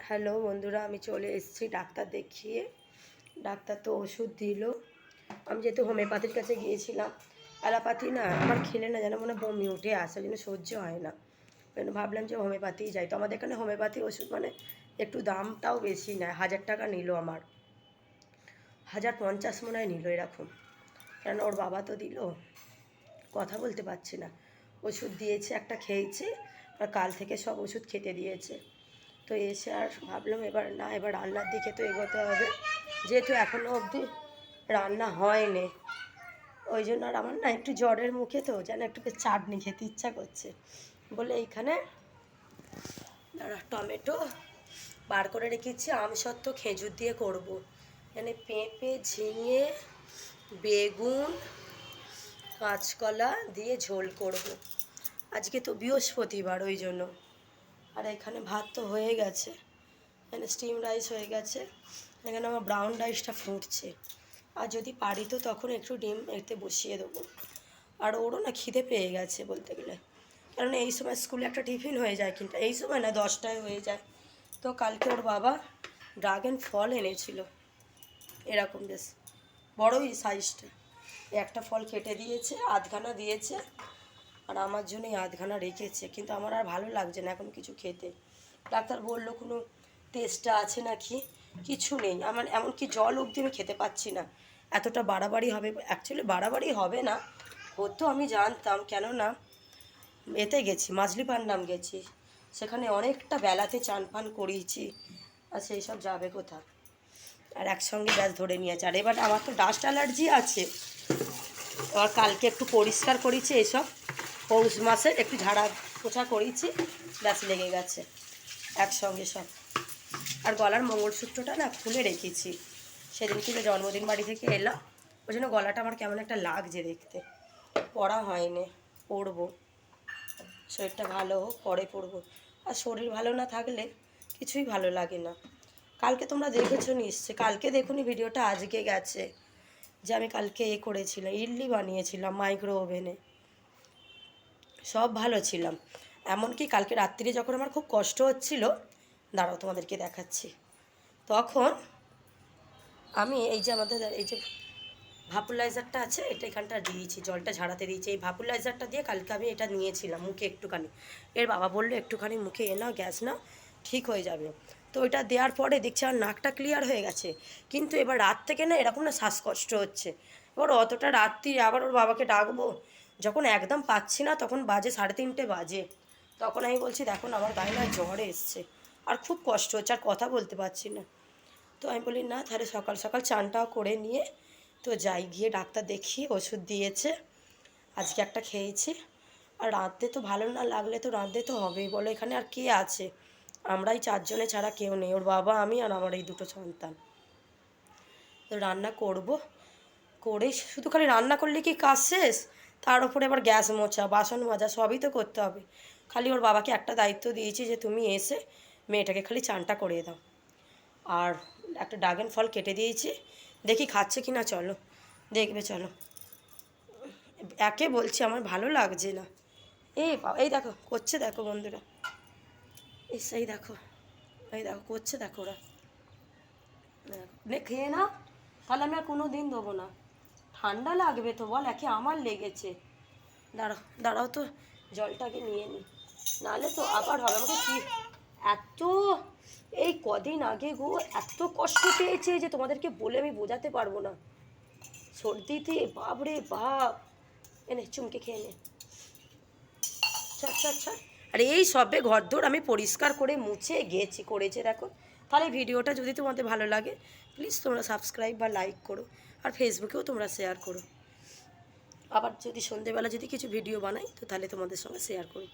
Hello বন্ধুরা, আমি চলে এসেছি ডাক্তার দেখিয়ে। ডাক্তার তো ওষুধ দিল। আমি যেহেতু হোমিওপ্যাথির কাছে গিয়েছিলাম, অ্যালোপ্যাথি না আমার খেলে না যেন মনে বমি উঠে আসে, ওই জন্য সহ্য হয় না। ওই জন্য ভাবলাম যে হোমিওপ্যাথি যাই। তো আমাদের এখানে হোমিওপ্যাথি ওষুধ মানে একটু দামটাও বেশি নেয়। 1000 টাকা নিল আমার, 1050 মনে হয় নিল এরকম। কেন ওর বাবা তো দিল, কথা বলতে পারছি না। ওষুধ দিয়েছে, একটা খেয়েছি, আর কাল থেকে সব ওষুধ খেতে দিয়েছে। তো এসে আর ভাবলাম এবার রান্নার দিকে তো এগোতে হবে, যেহেতু এখনও অবধি রান্না হয়নি। ওই জন্য আর আমার না একটু জ্বরের মুখে তো যেন একটু চাটনি খেতে ইচ্ছা করছে বলে এইখানে টমেটো বার করে রেখেছি, আমসত্ত্ব খেজুর দিয়ে করব। মানে পেঁপে, ঝিঙে, বেগুন, কাঁচকলা দিয়ে ঝোল করব। আজকে তো বৃহস্পতিবার, ওই জন্য। আর এখানে ভাত তো হয়ে গেছে, এখানে স্টিম রাইস হয়ে গেছে, এখানে আমার ব্রাউন রাইসটা ফুটছে। আর যদি পারি তো তখন একটু ডিম এতে বসিয়ে দেবো। আর ওরও না খিদে পেয়ে গেছে বলতে গেলে, কারণ এই সময় স্কুলে একটা টিফিন হয়ে যায়, কিন্তু এই সময় না 10টায় হয়ে যায়। তো কালকে ওর বাবা ড্রাগন ফল এনেছিল, এরকম বেশ বড়ই সাইজটা। একটা ফল কেটে দিয়েছে, আধখানা দিয়েছে, আর আমার জন্যই আধখানা রেখেছে। কিন্তু আমার আর ভালো লাগছে না এখন কিছু খেতে। ডাক্তার বললো কোনো টেস্টটা আছে নাকি, কিছু নেই। আমার এমনকি জল অবধি আমি খেতে পাচ্ছি না, এতটা বাড়াবাড়ি হবে। অ্যাকচুয়ালি বাড়াবাড়ি হবে না, হতো আমি জানতাম, কেননা এতে গেছি, মাঝলিপান্ডাম গেছি, সেখানে অনেকটা বেলাতে চান ফান করিয়েছি, আর সেই সব যাবে কোথা। আর একসঙ্গে গ্যাস ধরে নিয়েছে। আর এবার আমার তো ডাস্ট অ্যালার্জি আছে। আর কালকে একটু পরিষ্কার করেছি, এসব পৌষ মাসের একটু ঝাড়া পোছা করেছি, ব্যাস লেগে গেছে একসঙ্গে সব। আর গলার মঙ্গলসূত্রটা না খুলে রেখেছি, সেদিন থেকে জন্মদিন বাড়ি থেকে এলাম, ওই জন্য গলাটা আমার কেমন একটা লাগছে দেখতে। পড়া হয়নি, পড়বো। শরীরটা ভালো হোক, পরে পড়বো। আর শরীর ভালো না থাকলে কিছুই ভালো লাগে না। কালকে তোমরা দেখেছো নিশ্চয়ই, কালকে দেখুনি ভিডিওটা, আজকে গেছে যে আমি কালকে করেছিলাম, ইডলি বানিয়েছিলাম মাইক্রো ওভেনে, সব ভালো ছিলাম। এমনকি কালকে রাত্রিরে যখন আমার খুব কষ্ট হচ্ছিল, দাঁড়াও তোমাদেরকে দেখাচ্ছি, তখন আমি এই যে আমাদের এই যে ভাপুলাইজারটা আছে, এটা এখানটা দিয়েছি, জলটা ঝাড়াতে দিয়েছি। এই ভাপুলাইজারটা দিয়ে কালকে আমি এটা নিয়েছিলাম মুখে একটুখানি। এর বাবা বললো একটুখানি মুখে নাও, গ্যাস নাও, ঠিক হয়ে যাবে। তো ওইটা দেওয়ার পরে দেখছি আমার নাকটা ক্লিয়ার হয়ে গেছে। কিন্তু এবার রাত থেকে না এরকম না শ্বাসকষ্ট হচ্ছে। এবার অতটা রাত্রি আবার ওর বাবাকে ডাকবো, যখন একদম পাচ্ছি না, তখন বাজে 3:30 বাজে। তখন আমি বলছি দেখুন আমার গায়ে না জ্বর এসছে, আর খুব কষ্ট হচ্ছে, আর কথা বলতে পারছি না। তো আমি বলি না, তাহলে সকাল সকাল চানটাও করে নিয়ে তো যাই, গিয়ে ডাক্তার দেখিয়ে ওষুধ দিয়েছে, আজকে একটা খেয়েছি। আর রাঁধতে তো ভালো না লাগলে তো রাঁধতে তো হবেই, বলো এখানে আর কে আছে, আমরাই 4জনে ছাড়া কেউ নেই, ওর বাবা, আমি আর আমার এই 2টো সন্তান। তো রান্না করব, করে শুধু খালি রান্না করলে কি কাজ শেষ? তার উপরে আবার গ্যাস মোছা, বাসন মাজা, সবই তো করতে হবে। খালি ওর বাবাকে একটা দায়িত্ব দিয়েছি যে তুমি এসে মেয়েটাকে খালি চানটা করিয়ে দাও। আর একটা ড্রাগন ফল কেটে দিয়েছি, দেখি খাচ্ছে কি না, চলো দেখবে, চলো। একে বলছি আমার ভালো লাগছে না। এই দেখো করছে, দেখো বন্ধুরা, এই দেখো, এই দেখো করছে, দেখো ওরা। খেয়ে নাও, তাহলে আমি আর কোনো দিন দেবো না। ঠান্ডা লাগবে তো বল, একে আমার লেগেছে। দাঁড়াও দাঁড়াও তো, জলটাকে নিয়ে নিই, নাহলে তো আবার হবে। আমাকে কি এত, এই কদিন আগে গো এত কষ্ট পেয়েছে যে তোমাদেরকে বলে আমি বোঝাতে পারবো না। সর্দিতে বাপরে বাপ। এনে চুমকে খেয়ে নে। আচ্ছা আচ্ছা আচ্ছা। আর এই সবে ঘরদোর আমি পরিষ্কার করে মুছে গেছি, করেছে দেখো। তাহলে ভিডিওটা যদি তোমাদের ভালো লাগে প্লিজ তোমরা সাবস্ক্রাইব বা লাইক করো, আর ফেসবুকেও তোমরা শেয়ার করো। আবার যদি সন্ধেবেলা যদি কিছু ভিডিও বানাই তো তাহলে তোমাদের সঙ্গে শেয়ার করো।